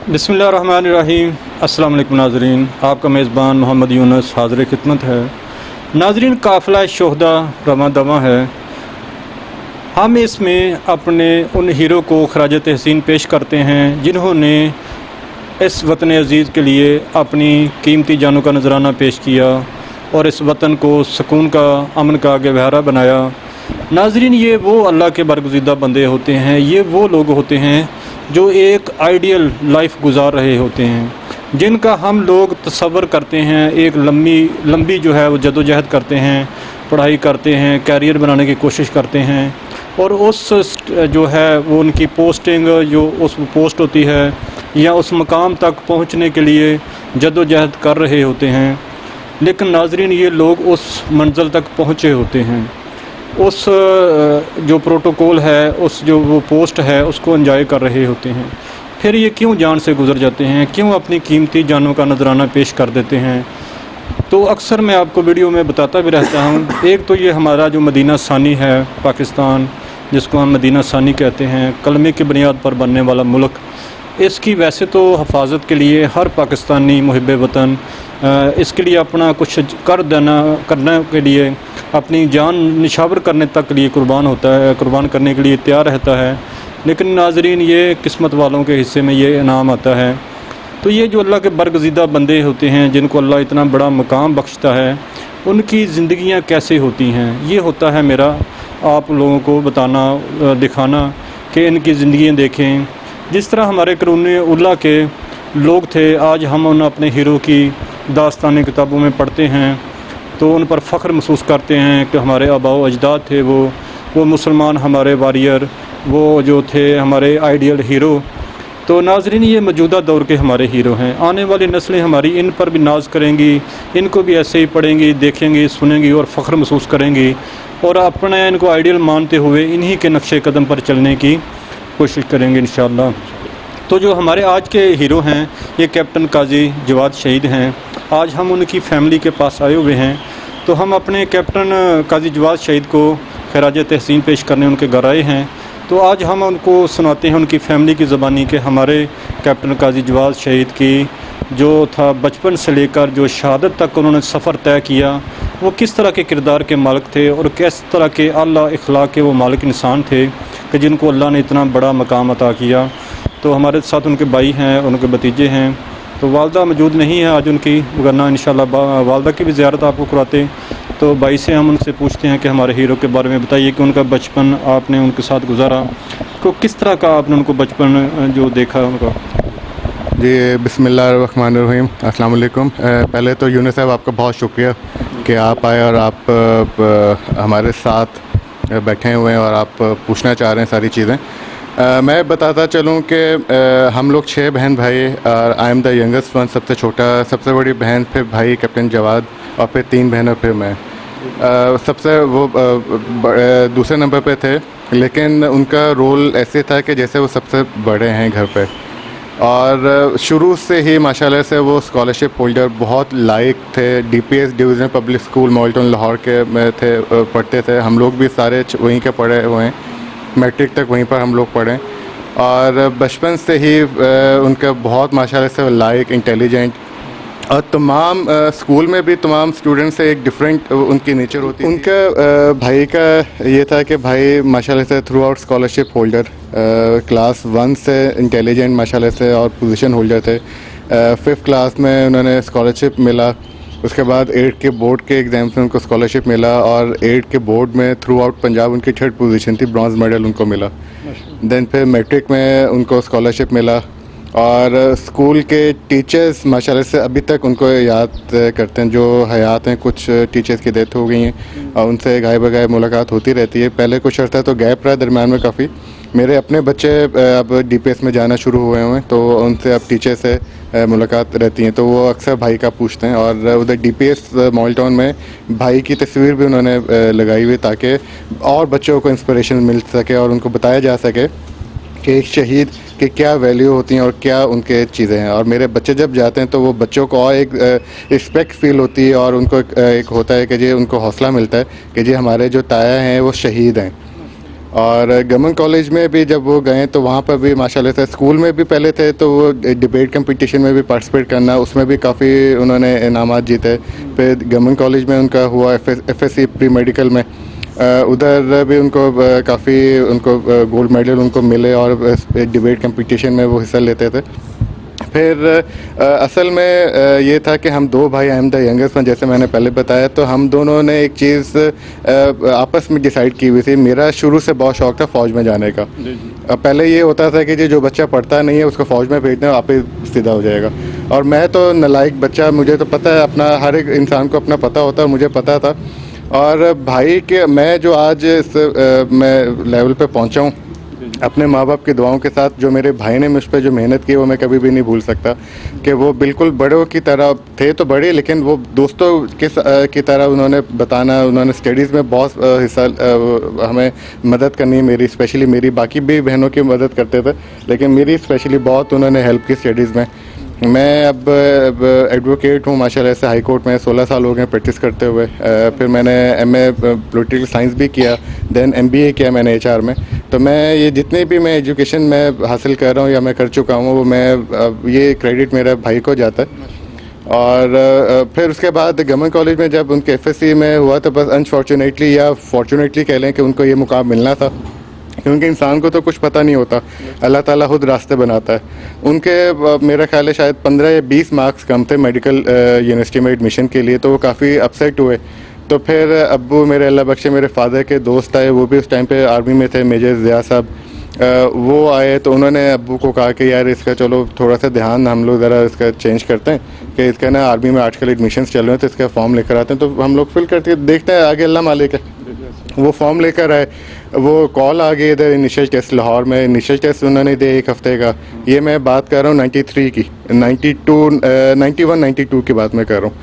बिस्मिल्लाहिर्रहमानिर्रहीम। अस्सलाम वालेकुम नाज़रीन, आपका मेज़बान मोहम्मद यूनुस हाज़िर खिदमत है। नाज़रीन, काफ़िला शुहदा रवां दवां है। हम इसमें अपने उन हीरो को खराज तहसीन पेश करते हैं जिन्होंने इस वतन अज़ीज़ के लिए अपनी कीमती जानों का नजराना पेश किया और इस वतन को सुकून का, अमन का गहवारा बनाया। नाज़रीन, ये वो अल्लाह के बरगुज़ीदा बंदे होते हैं, ये वो लोग होते हैं जो एक आइडियल लाइफ गुजार रहे होते हैं, जिनका हम लोग तसव्वुर करते हैं। एक लंबी जो है वो जदोजहद करते हैं, पढ़ाई करते हैं, कैरियर बनाने की कोशिश करते हैं और उस जो है वो उनकी पोस्टिंग जो उस पोस्ट होती है या उस मकाम तक पहुंचने के लिए जदोजहद कर रहे होते हैं। लेकिन नाज़रीन, ये लोग उस मंज़िल तक पहुँचे होते हैं, उस जो प्रोटोकॉल है, उस जो वो पोस्ट है उसको एंजॉय कर रहे होते हैं। फिर ये क्यों जान से गुज़र जाते हैं, क्यों अपनी कीमती जानों का नजराना पेश कर देते हैं? तो अक्सर मैं आपको वीडियो में बताता भी रहता हूँ। एक तो ये हमारा जो मदीना सानी है पाकिस्तान, जिसको हम मदीना सानी कहते हैं, कलमे की बुनियाद पर बनने वाला मुल्क, इसकी वैसे तो हिफाजत के लिए हर पाकिस्तानी मुहिब वतन इसके लिए अपना कुछ करने के लिए अपनी जान निछावर करने तक लिए कुर्बान करने के लिए तैयार रहता है। लेकिन नाज़रीन, ये किस्मत वालों के हिस्से में ये इनाम आता है। तो ये जो अल्लाह के बरगुज़ीदा बंदे होते हैं, जिनको अल्लाह इतना बड़ा मकाम बख्शता है, उनकी ज़िंदगियाँ कैसे होती हैं, ये होता है मेरा आप लोगों को बताना, दिखाना कि इनकी ज़िंदगियाँ देखें। जिस तरह हमारे करून-ए-उल्लाह के लोग थे, आज हम उन अपने हीरो की दास्तानी किताबों में पढ़ते हैं तो उन पर फ़ख्र महसूस करते हैं कि हमारे आबाओ अजदाद थे वो मुसलमान, हमारे वारियर, वो जो थे हमारे आइडियल हीरो। तो नाज़रीन, ये मौजूदा दौर के हमारे हीरो हैं। आने वाली नस्लें हमारी इन पर भी नाज करेंगी, इनको भी ऐसे ही पढ़ेंगी, देखेंगी, सुनेंगी और फ़ख्र महसूस करेंगी और अपने इनको आइडियल मानते हुए इन्हीं के नक्शे कदम पर चलने की कोशिश करेंगे इंशाअल्लाह। तो जो हमारे आज के हीरो हैं, ये कैप्टन काजी जवाद शहीद हैं। आज हम उनकी फ़ैमिली के पास आए हुए हैं। तो हम अपने कैप्टन काजी जवाद शहीद को खराज तहसीन पेश करने उनके घर आए हैं। तो आज हम उनको सुनाते हैं उनकी फ़ैमिली की ज़बानी के हमारे कैप्टन काजी जवाद शहीद की जो था बचपन से लेकर जो शहादत तक उन्होंने सफ़र तय किया, वो किस तरह के किरदार के मालिक थे और किस तरह के आला अखलाक के वो मालिक इंसान थे कि जिनको अल्लाह ने इतना बड़ा मकाम अता किया। तो हमारे साथ उनके भाई हैं, उनके भतीजे हैं। तो वालदा मौजूद नहीं है आज उनकी, वरना इंशाल्लाह वालदा की भी ज़ियारत आपको कराते। तो भाई से हम उनसे पूछते हैं कि हमारे हीरो के बारे में बताइए कि उनका बचपन आपने उनके साथ गुजारा, तो किस तरह का आपने उनको बचपन जो देखा उनका। जी, बिस्मिल्लाहिर्रहमानिर्रहीम, अस्सलाम वालेकुम। पहले तो यूनुस साहब, आपका बहुत शुक्रिया कि आप आए और आप हमारे साथ बैठे हुए हैं और आप पूछना चाह रहे हैं सारी चीज़ें। मैं बताता चलूँ कि हम लोग 6 बहन भाई और I am the youngest one, सबसे छोटा, सबसे बड़ी बहन, फिर भाई कैप्टन जवाद और फिर 3 बहन और फिर मैं। सबसे वो दूसरे नंबर पे थे, लेकिन उनका रोल ऐसे था कि जैसे वो सबसे बड़े हैं घर पे और शुरू से ही माशाल्लाह से वो स्कॉलरशिप होल्डर बहुत लायक थे। DPS division public school मॉल्टन Lahore के में थे, पढ़ते थे। हम लोग भी सारे वहीं के पढ़े हुए हैं, मैट्रिक तक वहीं पर हम लोग पढ़े और बचपन से ही उनका बहुत माशाल्लाह से लायक, इंटेलिजेंट और तमाम स्कूल में भी तमाम स्टूडेंट से एक डिफरेंट उनकी नेचर होती है। उनका भाई का ये था कि भाई माशाल्लाह से through out scholarship holder, class 1 से इंटेलिजेंट माशाल्लाह से और पोजीशन होल्डर थे। 5th क्लास में उन्होंने स्कॉलरशिप मिला, उसके बाद 8 के बोर्ड के एग्ज़ाम्स में उनको स्कॉलरशिप मिला और 8 के बोर्ड में थ्रू आउट पंजाब उनकी 3rd पोजीशन थी, ब्रॉन्ज़ मेडल उनको मिला। देन फिर मैट्रिक में उनको स्कॉलरशिप मिला और स्कूल के टीचर्स माशाल्लाह से अभी तक उनको याद करते हैं। जो हयात हैं, कुछ टीचर्स की डेथ हो गई हैं और उनसे गायब बगायब मुलाकात होती रहती है। पहले कुछ अर्सा तो गैप रहा दरम्यान में काफ़ी। मेरे अपने बच्चे अब डीपीएस में जाना शुरू हुए हुए हैं, तो उनसे अब टीचर से मुलाकात रहती हैं, तो वो अक्सर भाई का पूछते हैं। और उधर डीपीएस मॉल टाउन में भाई की तस्वीर भी उन्होंने लगाई हुई ताकि और बच्चों को इंस्पिरेशन मिल सके और उनको बताया जा सके कि एक शहीद की क्या वैल्यू होती हैं और क्या उनके चीज़ें हैं। और मेरे बच्चे जब जाते हैं तो वो बच्चों को और एक रिस्पेक्ट फील होती है और उनको एक होता है कि जी उनको हौसला मिलता है कि जी हमारे जो ताया हैं वो शहीद हैं। और गवर्नमेंट कॉलेज में भी जब वो गए तो वहाँ पर भी माशाल्लाह से, स्कूल में भी पहले थे तो वो डिबेट कंपटीशन में भी पार्टिसिपेट करना, उसमें भी काफ़ी उन्होंने इनामात जीते। फिर गवर्नमेंट कॉलेज में उनका हुआ एफएससी प्री मेडिकल में, उधर भी उनको काफ़ी उनको गोल्ड मेडल उनको मिले और डिबेट कंपटीशन में वो हिस्सा लेते थे। फिर असल में ये था कि हम दो भाई, I am the youngest one, जैसे मैंने पहले बताया। तो हम दोनों ने एक चीज़ आपस में डिसाइड की हुई थी। मेरा शुरू से बहुत शौक था फ़ौज में जाने का। पहले ये होता था कि जो बच्चा पढ़ता नहीं है उसको फ़ौज में भेजना, आप ही सीधा हो जाएगा। और मैं तो नालायक बच्चा, मुझे तो पता है अपना, हर एक इंसान को अपना पता होता है, मुझे पता था। और भाई के मैं जो आज इस मैं लेवल पे पहुंचा हूँ अपने माँ बाप की दुआओं के साथ, जो मेरे भाई ने मुझ पर जो मेहनत की वो मैं कभी भी नहीं भूल सकता। कि वो बिल्कुल बड़ों की तरह थे, तो बड़े, लेकिन वो दोस्तों की तरह उन्होंने बताना, उन्होंने स्टडीज़ में बहुत हिस्सा हमें मदद करनी, मेरी स्पेशली, मेरी बाकी भी बहनों की मदद करते थे, लेकिन मेरी स्पेशली बहुत उन्होंने हेल्प की स्टडीज़ में। मैं अब एडवोकेट हूँ माशाल्लाह से, हाई कोर्ट में 16 साल हो गए प्रैक्टिस करते हुए। फिर मैंने एमए पॉलिटिकल साइंस भी किया, देन एमबीए किया मैंने एचआर में। तो मैं ये जितने भी मैं एजुकेशन में हासिल कर रहा हूँ या मैं कर चुका हूँ, वो मैं ये क्रेडिट मेरे भाई को जाता है। और फिर उसके बाद गवर्नमेंट कॉलेज में जब उनके एफएससी में हुआ तो बस अनफॉर्चुनेटली या फॉर्चुनेटली कह लें कि उनको ये मुकाम मिलना था, क्योंकि इंसान को तो कुछ पता नहीं होता, अल्लाह ताला खुद रास्ते बनाता है। उनके मेरा ख्याल है शायद 15 या 20 मार्क्स कम थे मेडिकल यूनिवर्सिटी में एडमिशन के लिए, तो वो काफ़ी अपसेट हुए। तो फिर अब्बू मेरे, अल्लाह बख्शे, मेरे फादर के दोस्त आए, वो भी उस टाइम पे आर्मी में थे, मेजर ज़िया साहब। वो आए तो उन्होंने अब्बू को कहा कि यार इसका चलो थोड़ा सा ध्यान हम लोग ज़रा इसका चेंज करते हैं, कि इसका ना आर्मी में आजकल एडमिशन्स चल रहे हैं तो इसका फॉर्म लेकर आते हैं। तो हम लोग फिल करते देखते हैं, आगे अल्लाह मालिक है। वो फॉर्म लेकर आए, वो कॉल आ गई इधर इनिशियल टेस्ट लाहौर में, इनिशियल टेस्ट उन्होंने दिया 1 हफ्ते का। ये मैं बात कर रहा हूँ 93 की, 91-92 की बात मैं कर रहा हूँ।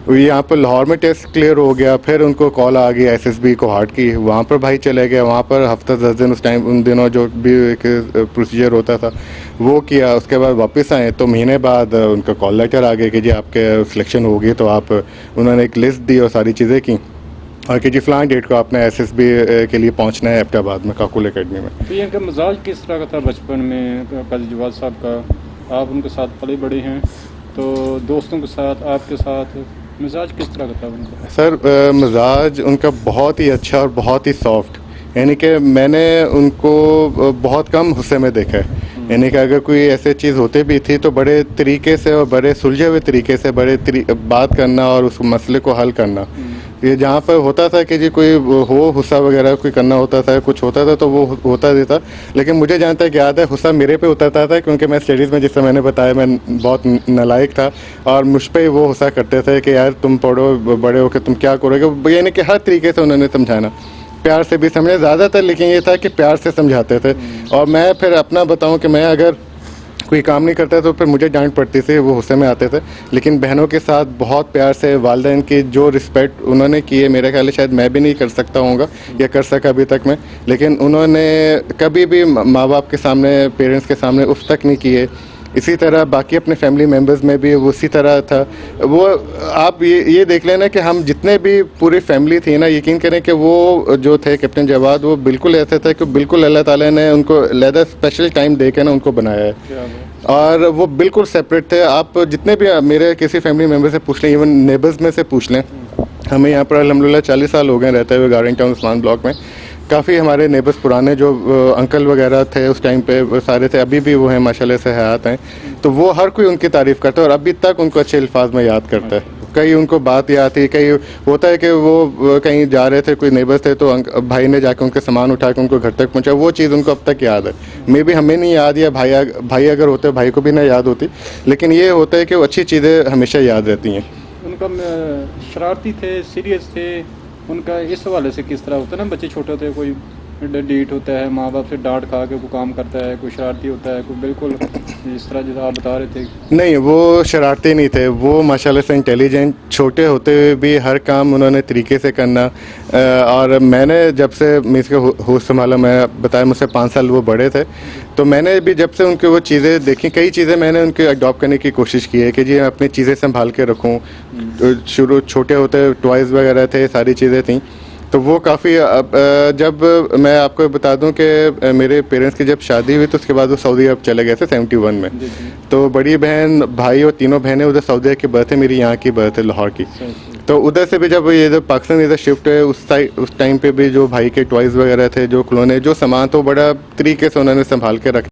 यहाँ पर लाहौर में टेस्ट क्लियर हो गया, फिर उनको कॉल आ गई एसएसबी को हार्ट की, वहाँ पर भाई चले गए, वहाँ पर हफ्ता 10 दिन उस टाइम उन दिनों जो भी एक प्रोसीजर होता था वो किया। उसके बाद वापस आए तो महीने बाद उनका कॉल लेटर आ गया कि जी आपके सिलेक्शन होगी, तो आप, उन्होंने एक लिस्ट दी और सारी चीज़ें की, और कि जी फ़लाँ डेट को आपने एसएसबी के लिए पहुंचना है एबटाबाद में काकुल एकेडमी में। तो ये इनका मिजाज किस तरह का था बचपन में, काजी जवाद साहब का? आप उनके साथ पले बड़े हैं, तो दोस्तों के साथ, आपके साथ मिजाज किस तरह का था उनका? सर मिजाज उनका बहुत ही अच्छा और बहुत ही सॉफ्ट, यानी कि मैंने उनको बहुत कम गुस्से में देखा है। यानी कि अगर कोई ऐसी चीज़ होती भी थी तो बड़े तरीके से और बड़े सुलझे हुए तरीके से बात करना और उस मसले को हल करना। ये जहाँ पर होता था कि जी कोई हो गुस्सा वगैरह कोई करना होता था, कुछ होता था तो वो होता भी था, लेकिन मुझे जहाँ तक याद है गुस्सा मेरे पे उतरता था, क्योंकि मैं स्टडीज़ में, जिससे मैंने बताया, मैं बहुत नालायक था और मुझ पर वो गुस्सा करते थे कि यार तुम पढ़ो, बड़े हो के तुम क्या करोगे। यानी कि हर तरीके से उन्होंने समझाना, प्यार से भी समझे ज़्यादातर, लेकिन ये था कि प्यार से समझाते थे। और मैं फिर अपना बताऊँ कि मैं अगर कोई काम नहीं करता तो फिर मुझे डांट पड़ती थी, वो गुस्से में आते थे, लेकिन बहनों के साथ बहुत प्यार से, वालिदैन की जो रिस्पेक्ट उन्होंने की है, मेरे ख्याल है शायद मैं भी नहीं कर सकता होऊंगा या कर सका अभी तक मैं, लेकिन उन्होंने कभी भी माँ बाप के सामने, पेरेंट्स के सामने उफ तक नहीं किए। इसी तरह बाकी अपने फैमिली मेम्बर्स में भी वो उसी तरह था। वो आप ये देख लेना कि हम जितने भी पूरी फैमिली थी ना, यकीन करें कि वो जो थे कैप्टन जवाद, वो बिल्कुल ऐसे थे कि बिल्कुल अल्लाह ताला ने उनको अलहदा स्पेशल टाइम दे के ना उनको बनाया है, और वो बिल्कुल सेपरेट थे। आप जितने भी मेरे किसी फैमिली मेम्बर से पूछ लें, इवन नेबर्स में से पूछ लें, हमें यहाँ पर अल्हम्दुलिल्लाह 40 साल हो गए रहते हुए गार्डन टाउन उस्मान ब्लॉक में। काफ़ी हमारे नेबर्स पुराने जो अंकल वगैरह थे उस टाइम पे वो सारे थे, अभी भी वो हैं माशाल्लाह से हयात हैं, तो वो हर कोई उनकी तारीफ़ करता है और अभी तक उनको अच्छे अल्फाज में याद करता है। कई उनको बात याद थी, कई होता है कि वो कहीं जा रहे थे, कोई नेबर्स थे तो भाई ने जाके उनके सामान उठा के उनको घर तक पहुंचा, वो चीज़ उनको अब तक याद है। मे भी हमें नहीं याद, या भाई अगर होते भाई को भी ना याद होती, लेकिन ये होता है कि वो अच्छी चीज़ें हमेशा याद रहती हैं। उनका शरारती थे, सीरियस थे, उनका इस हवाले से किस तरह होता है ना, बच्चे छोटे होते हैं, कोई डीट होता है, माँ बाप से डांट खा के कोई काम करता है, कोई शरारती होता है, कोई बिल्कुल जिस तरह जैसा आप बता रहे थे। नहीं, वो शरारती नहीं थे, वो माशाल्लाह से इंटेलिजेंट, छोटे होते हुए भी हर काम उन्होंने तरीके से करना। और मैंने जब से मीन्स के होश संभाला, मैं बताया मुझसे 5 साल वो बड़े थे, तो मैंने भी जब से उनके वो चीज़ें देखी, कई चीज़ें मैंने उनके अडॉप्ट करने की कोशिश की है कि जी अपनी चीज़ें संभाल के रखूँ। शुरू छोटे होते टॉयज़ वगैरह थे, सारी चीज़ें थी, तो वो काफ़ी जब मैं आपको बता दूं कि मेरे पेरेंट्स की जब शादी हुई तो उसके बाद वो सऊदी अरब चले गए थे 71 में। तो बड़ी बहन भाई और तीनों बहनें उधर सऊदी की बर्थ है, मेरी यहाँ की बर्थ है लाहौर की। तो उधर से भी जब ये जब पाकिस्तान इधर शिफ्ट है उस टाइम पे भी जो भाई के टॉयज़ वगैरह थे, जो खिलौने, जो सामान, तो बड़ा तरीके से उन्होंने संभाल के रख